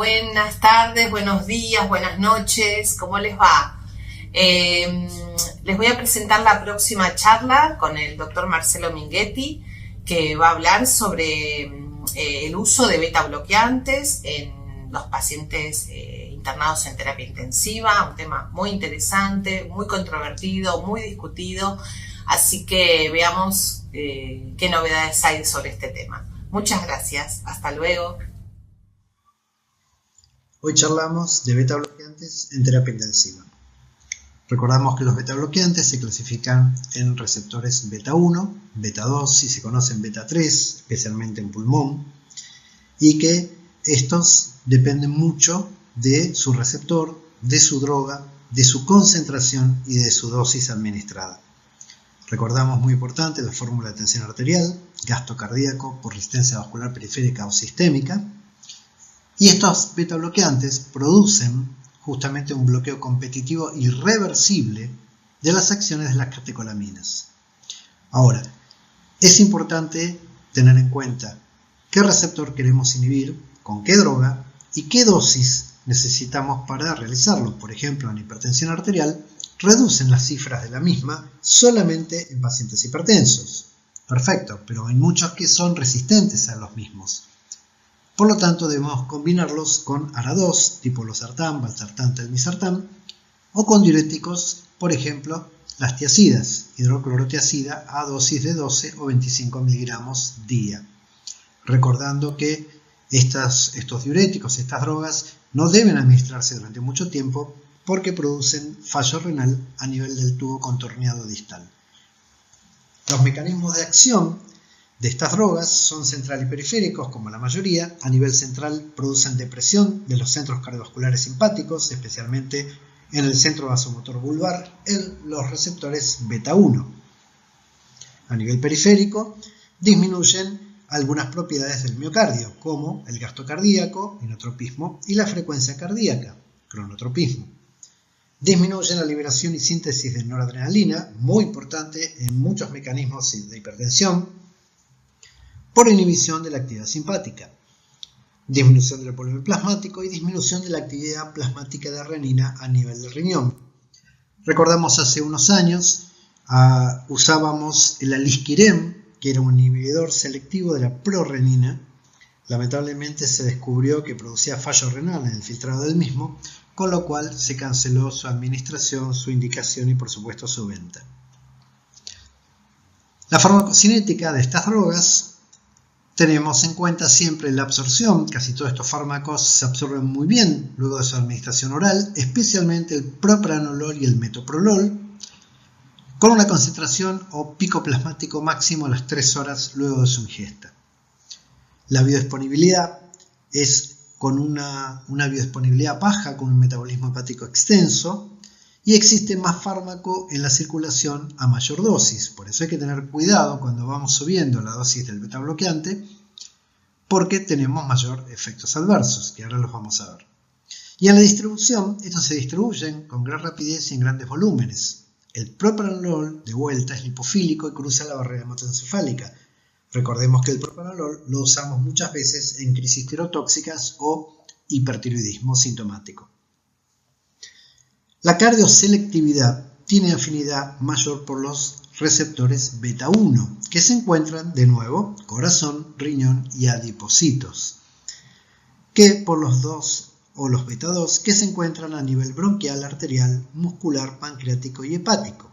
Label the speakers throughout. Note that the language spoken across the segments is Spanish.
Speaker 1: Buenas tardes, buenos días, buenas noches, ¿cómo les va? Les voy a presentar la próxima charla con el doctor Marcelo Minghetti, que va a hablar sobre el uso de beta bloqueantes en los pacientes internados en terapia intensiva, un tema muy interesante, muy controvertido, muy discutido, así que veamos qué novedades hay sobre este tema. Muchas gracias, hasta luego.
Speaker 2: Hoy charlamos de beta bloqueantes en terapia intensiva. Recordamos que los beta bloqueantes se clasifican en receptores beta 1, beta 2, si se conocen beta 3, especialmente en pulmón, y que estos dependen mucho de su receptor, de su droga, de su concentración y de su dosis administrada. Recordamos, muy importante, la fórmula de tensión arterial, gasto cardíaco por resistencia vascular periférica o sistémica. Y estos beta bloqueantes producen justamente un bloqueo competitivo irreversible de las acciones de las catecolaminas. Ahora, es importante tener en cuenta qué receptor queremos inhibir, con qué droga y qué dosis necesitamos para realizarlo. Por ejemplo, en hipertensión arterial, reducen las cifras de la misma solamente en pacientes hipertensos. Perfecto, pero hay muchos que son resistentes a los mismos. Por lo tanto, debemos combinarlos con ARA2, tipo losartán, valsartán, telmisartán, o con diuréticos, por ejemplo, las tiacidas, hidroclorotiacida a dosis de 12 o 25 miligramos día. Recordando que estos diuréticos, estas drogas, no deben administrarse durante mucho tiempo porque producen fallo renal a nivel del tubo contorneado distal. Los mecanismos de acción de estas drogas son central y periféricos, como la mayoría. A nivel central producen depresión de los centros cardiovasculares simpáticos, especialmente en el centro vasomotor bulbar, en los receptores beta 1. A nivel periférico disminuyen algunas propiedades del miocardio, como el gasto cardíaco, inotropismo, y la frecuencia cardíaca, cronotropismo. Disminuyen la liberación y síntesis de noradrenalina, muy importante en muchos mecanismos de hipertensión, por inhibición de la actividad simpática, disminución del volumen plasmático y disminución de la actividad plasmática de renina a nivel del riñón. Recordamos hace unos años usábamos el alisquirem, que era un inhibidor selectivo de la prorenina. Lamentablemente se descubrió que producía fallo renal en el filtrado del mismo, con lo cual se canceló su administración, su indicación y por supuesto su venta. La farmacocinética de estas drogas, tenemos en cuenta siempre la absorción. Casi todos estos fármacos se absorben muy bien luego de su administración oral, especialmente el propranolol y el metoprolol, con una concentración o pico plasmático máximo a las 3 horas luego de su ingesta. La biodisponibilidad es con una biodisponibilidad baja, con un metabolismo hepático extenso, y existe más fármaco en la circulación a mayor dosis. Por eso hay que tener cuidado cuando vamos subiendo la dosis del beta bloqueante, porque tenemos mayor efectos adversos, que ahora los vamos a ver. Y en la distribución, estos se distribuyen con gran rapidez y en grandes volúmenes. El propranolol, de vuelta, es lipofílico y cruza la barrera hematoencefálica. Recordemos que el propranolol lo usamos muchas veces en crisis tirotóxicas o hipertiroidismo sintomático. La cardioselectividad tiene afinidad mayor por los receptores beta 1, que se encuentran, de nuevo, corazón, riñón y adipocitos, que por los 2 o los beta 2, que se encuentran a nivel bronquial, arterial, muscular, pancreático y hepático.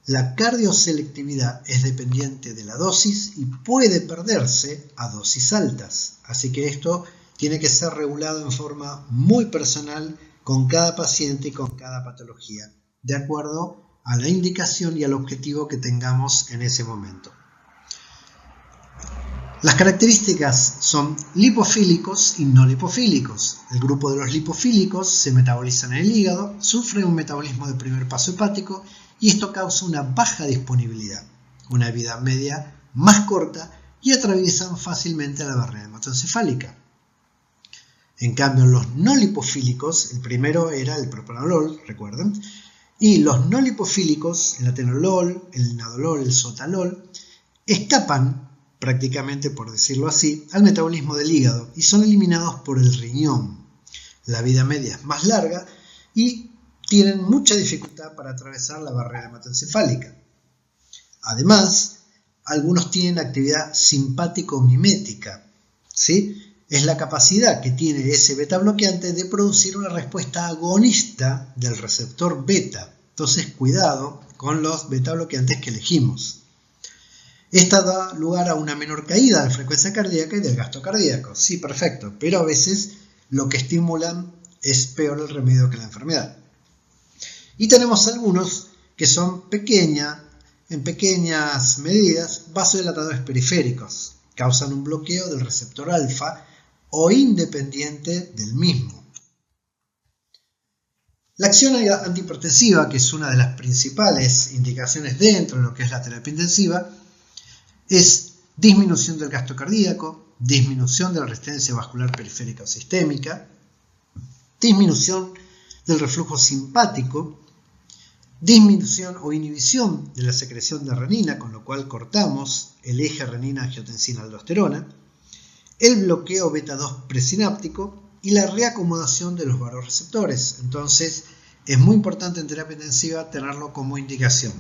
Speaker 2: La cardioselectividad es dependiente de la dosis y puede perderse a dosis altas, así que esto tiene que ser regulado en forma muy personal con cada paciente y con cada patología, de acuerdo a la indicación y al objetivo que tengamos en ese momento. Las características son lipofílicos y no lipofílicos. El grupo de los lipofílicos se metabolizan en el hígado, sufre un metabolismo de primer paso hepático y esto causa una baja disponibilidad, una vida media más corta y atraviesan fácilmente la barrera hematoencefálica. En cambio, los no lipofílicos, el primero era el propranolol, recuerden, y los no lipofílicos, el atenolol, el nadolol, el sotalol, escapan prácticamente por decirlo así, al metabolismo del hígado y son eliminados por el riñón. La vida media es más larga y tienen mucha dificultad para atravesar la barrera hematoencefálica. Además, algunos tienen actividad simpático-mimética, ¿sí? Es la capacidad que tiene ese beta bloqueante de producir una respuesta agonista del receptor beta. Entonces, cuidado con los beta bloqueantes que elegimos. Esta da lugar a una menor caída de frecuencia cardíaca y del gasto cardíaco. Sí, perfecto, pero a veces lo que estimulan es peor el remedio que la enfermedad. Y tenemos algunos que son en pequeñas medidas, vasodilatadores periféricos. Causan un bloqueo del receptor alfa o independiente del mismo. La acción antihipertensiva, que es una de las principales indicaciones dentro de lo que es la terapia intensiva, es disminución del gasto cardíaco, disminución de la resistencia vascular periférica o sistémica, disminución del reflujo simpático, disminución o inhibición de la secreción de renina, con lo cual cortamos el eje renina-angiotensina-aldosterona, el bloqueo beta-2 presináptico y la reacomodación de los vasoreceptores. Entonces, es muy importante en terapia intensiva tenerlo como indicación.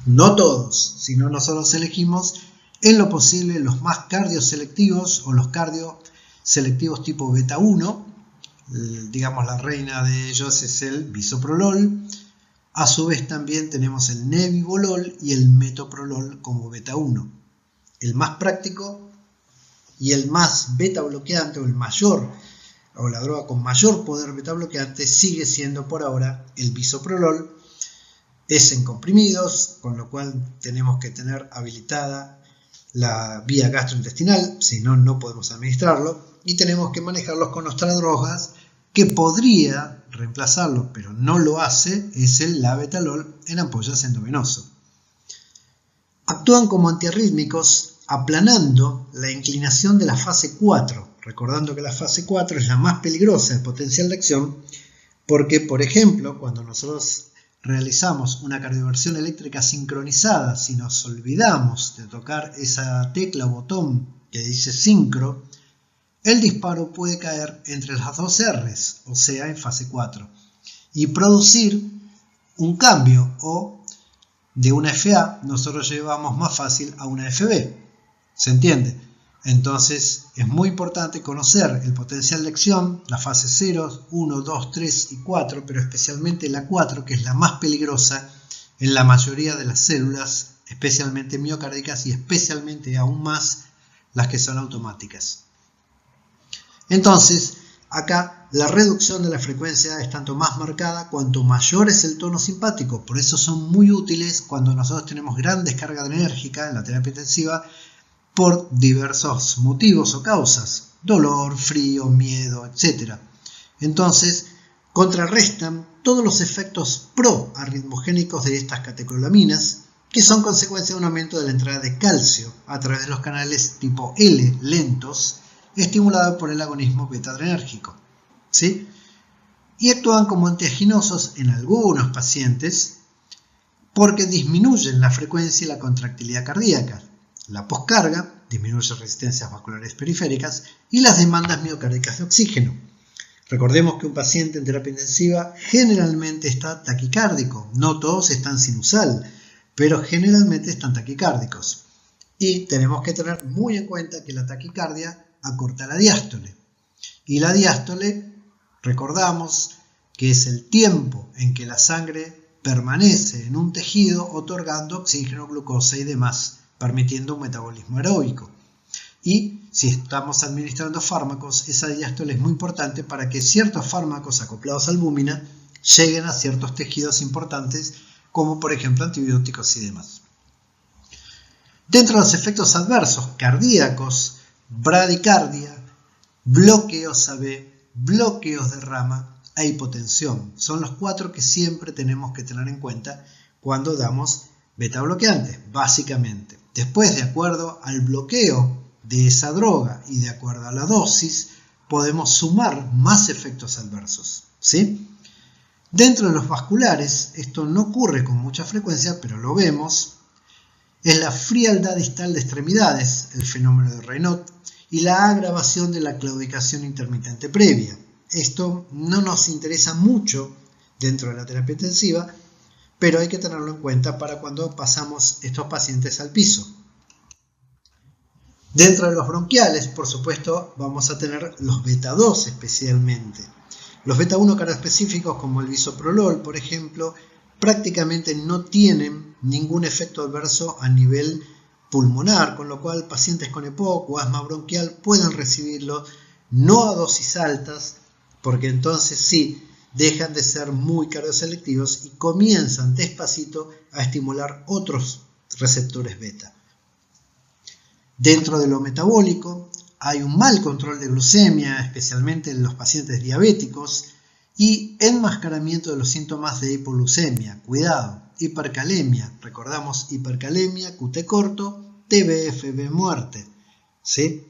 Speaker 2: No todos, sino nosotros elegimos en lo posible los más cardioselectivos o los cardioselectivos tipo beta-1. Digamos, la reina de ellos es el bisoprolol. A su vez también tenemos el nebivolol y el metoprolol como beta-1. El más práctico y el más beta bloqueante o el mayor o la droga con mayor poder beta bloqueante sigue siendo por ahora el bisoprolol. Es en comprimidos, con lo cual tenemos que tener habilitada la vía gastrointestinal, si no, no podemos administrarlo, y tenemos que manejarlos con otras drogas que podría reemplazarlo, pero no lo hace, es el labetalol en ampollas endovenoso. Actúan como antiarrítmicos aplanando la inclinación de la fase 4, recordando que la fase 4 es la más peligrosa de potencial de acción, porque, por ejemplo, cuando nosotros realizamos una cardioversión eléctrica sincronizada, si nos olvidamos de tocar esa tecla o botón que dice sincro, el disparo puede caer entre las dos R's, o sea, en fase 4, y producir un cambio, o de una FA nosotros llevamos más fácil a una FB. ¿Se entiende? Entonces es muy importante conocer el potencial de acción, la fase 0, 1, 2, 3 y 4, pero especialmente la 4, que es la más peligrosa en la mayoría de las células, especialmente miocárdicas y especialmente aún más las que son automáticas. Entonces, acá la reducción de la frecuencia es tanto más marcada cuanto mayor es el tono simpático. Por eso son muy útiles cuando nosotros tenemos gran descarga enérgica en la terapia intensiva por diversos motivos o causas. Dolor, frío, miedo, etc. Entonces, contrarrestan todos los efectos proarritmogénicos de estas catecolaminas, que son consecuencia de un aumento de la entrada de calcio a través de los canales tipo L lentos, estimulado por el agonismo beta-adrenérgico, ¿sí? Y actúan como antiaginosos en algunos pacientes porque disminuyen la frecuencia y la contractilidad cardíaca, la poscarga, disminuye resistencias vasculares periféricas y las demandas miocárdicas de oxígeno. Recordemos que un paciente en terapia intensiva generalmente está taquicárdico, no todos están sinusal, pero generalmente están taquicárdicos. Y tenemos que tener muy en cuenta que la taquicardia acorta la diástole. Y la diástole, recordamos que es el tiempo en que la sangre permanece en un tejido otorgando oxígeno, glucosa y demás, permitiendo un metabolismo aeróbico. Y si estamos administrando fármacos, esa diástole es muy importante para que ciertos fármacos acoplados a albúmina lleguen a ciertos tejidos importantes, como por ejemplo antibióticos y demás. Dentro de los efectos adversos cardíacos, bradicardia, bloqueos AB, bloqueos de rama e hipotensión. Son los 4 que siempre tenemos que tener en cuenta cuando damos beta bloqueantes, básicamente. Después, de acuerdo al bloqueo de esa droga y de acuerdo a la dosis, podemos sumar más efectos adversos, ¿sí? Dentro de los vasculares, esto no ocurre con mucha frecuencia, pero lo vemos. es la frialdad distal de extremidades, el fenómeno de Raynaud, y la agravación de la claudicación intermitente previa. Esto no nos interesa mucho dentro de la terapia intensiva, pero hay que tenerlo en cuenta para cuando pasamos estos pacientes al piso. Dentro de los bronquiales, por supuesto, vamos a tener los beta 2 especialmente. Los beta 1 cardioespecíficos, como el bisoprolol, por ejemplo, prácticamente no tienen ningún efecto adverso a nivel pulmonar, con lo cual pacientes con EPOC o asma bronquial pueden recibirlo no a dosis altas, porque entonces sí dejan de ser muy cardioselectivos y comienzan despacito a estimular otros receptores beta. Dentro de lo metabólico hay un mal control de glucemia, especialmente en los pacientes diabéticos, y enmascaramiento de los síntomas de hipoglucemia. Cuidado, hipercalemia, recordamos hipercalemia, QT corto, TBFB muerte, ¿sí?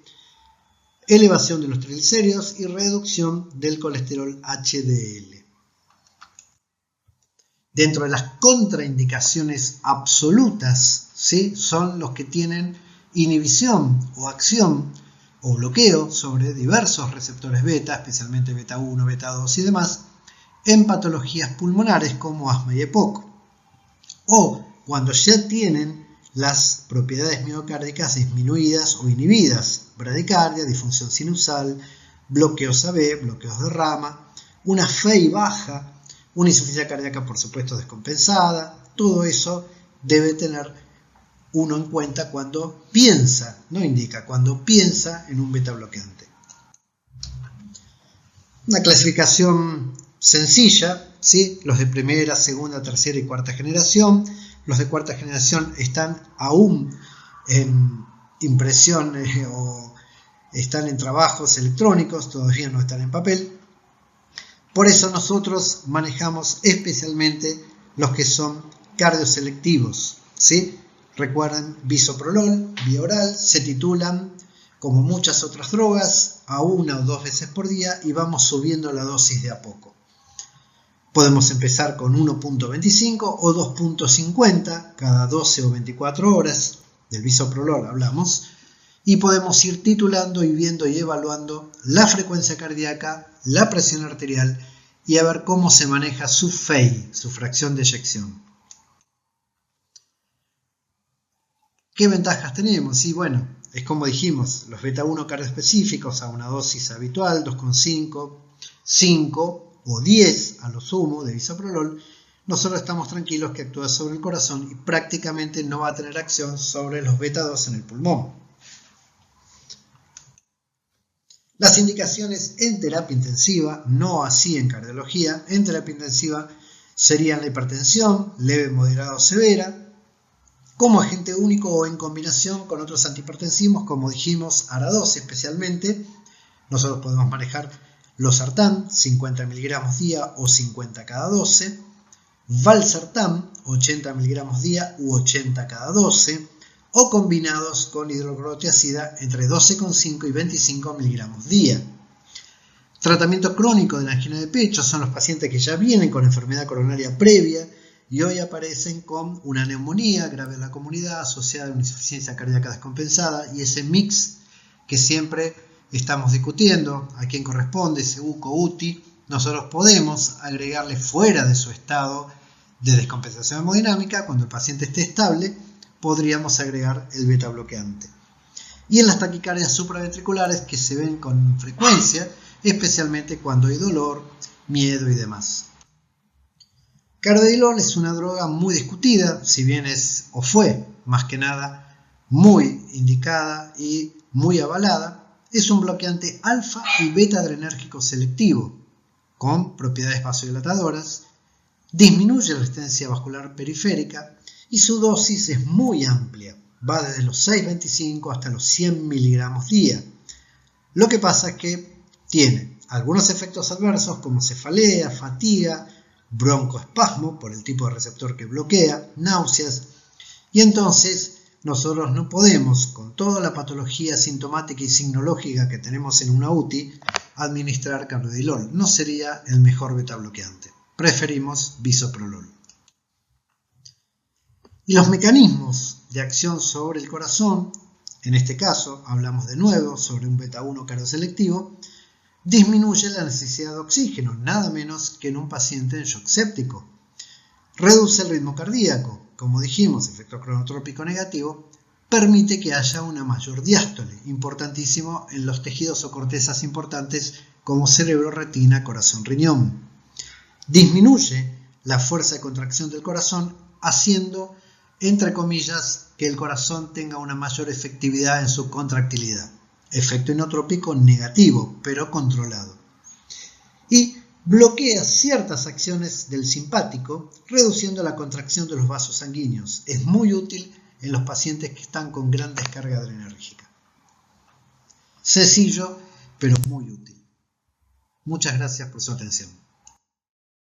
Speaker 2: Elevación de los triglicéridos y reducción del colesterol HDL. Dentro de las contraindicaciones absolutas, ¿sí?, son los que tienen inhibición o acción o bloqueo sobre diversos receptores beta, especialmente beta 1, beta 2 y demás, en patologías pulmonares como asma y EPOC, o cuando ya tienen las propiedades miocárdicas disminuidas o inhibidas, bradicardia, disfunción sinusal, bloqueos AB, bloqueos de rama, una FEI baja, una insuficiencia cardíaca por supuesto descompensada. Todo eso debe tener uno en cuenta cuando piensa, no indica, cuando piensa en un beta bloqueante. Una clasificación sencilla, ¿sí? Los de primera, segunda, tercera y cuarta generación. Los de cuarta generación están aún en impresión o están en trabajos electrónicos, todavía no están en papel. Por eso nosotros manejamos especialmente los que son cardioselectivos, ¿sí? Recuerden, bisoprolol, vía oral, se titulan como muchas otras drogas a 1 o 2 veces por día y vamos subiendo la dosis de a poco. Podemos empezar con 1.25 o 2.50 cada 12 o 24 horas, del bisoprolol hablamos, y podemos ir titulando y viendo y evaluando la frecuencia cardíaca, la presión arterial y a ver cómo se maneja su FEI, su fracción de eyección. ¿Qué ventajas tenemos? Y bueno, es como dijimos, los beta 1 cardioespecíficos a una dosis habitual, 2,5, 5 o 10 a lo sumo de bisoprolol, nosotros estamos tranquilos que actúa sobre el corazón y prácticamente no va a tener acción sobre los beta 2 en el pulmón. Las indicaciones en terapia intensiva, no así en cardiología, en terapia intensiva serían la hipertensión, leve, moderada o severa, como agente único o en combinación con otros antihipertensivos, como dijimos, ARA2 especialmente. Nosotros podemos manejar losartán, 50 mg día o 50 cada 12, valsartán, 80 mg día u 80 cada 12, o combinados con hidroclorotiazida entre 12,5 y 25 mg día. Tratamiento crónico de la angina de pecho son los pacientes que ya vienen con enfermedad coronaria previa y hoy aparecen con una neumonía grave en la comunidad asociada a una insuficiencia cardíaca descompensada, y ese mix que siempre estamos discutiendo a quién corresponde, ese UCO, UTI, nosotros podemos agregarle fuera de su estado de descompensación hemodinámica. Cuando el paciente esté estable, podríamos agregar el beta bloqueante. Y en las taquicardias supraventriculares, que se ven con frecuencia, especialmente cuando hay dolor, miedo y demás. Carvedilol es una droga muy discutida, si bien es o fue más que nada muy indicada y muy avalada. Es un bloqueante alfa y beta adrenérgico selectivo con propiedades vasodilatadoras, disminuye la resistencia vascular periférica y su dosis es muy amplia, va desde los 6,25 hasta los 100 mg día. Lo que pasa es que tiene algunos efectos adversos como cefalea, fatiga, broncoespasmo por el tipo de receptor que bloquea, náuseas, y entonces nosotros no podemos, con toda la patología sintomática y signológica que tenemos en una UTI, administrar carvedilol. No sería el mejor beta bloqueante. Preferimos bisoprolol. Y los mecanismos de acción sobre el corazón, en este caso hablamos de nuevo sobre un beta 1 cardioselectivo, disminuye la necesidad de oxígeno, nada menos que en un paciente en shock séptico. Reduce el ritmo cardíaco, como dijimos, efecto cronotrópico negativo, permite que haya una mayor diástole, importantísimo en los tejidos o cortezas importantes como cerebro, retina, corazón, riñón. Disminuye la fuerza de contracción del corazón, haciendo, entre comillas, que el corazón tenga una mayor efectividad en su contractilidad. Efecto inotrópico negativo, pero controlado. Y bloquea ciertas acciones del simpático, reduciendo la contracción de los vasos sanguíneos. Es muy útil en los pacientes que están con gran descarga adrenérgica. Sencillo, pero muy útil. Muchas gracias por su atención.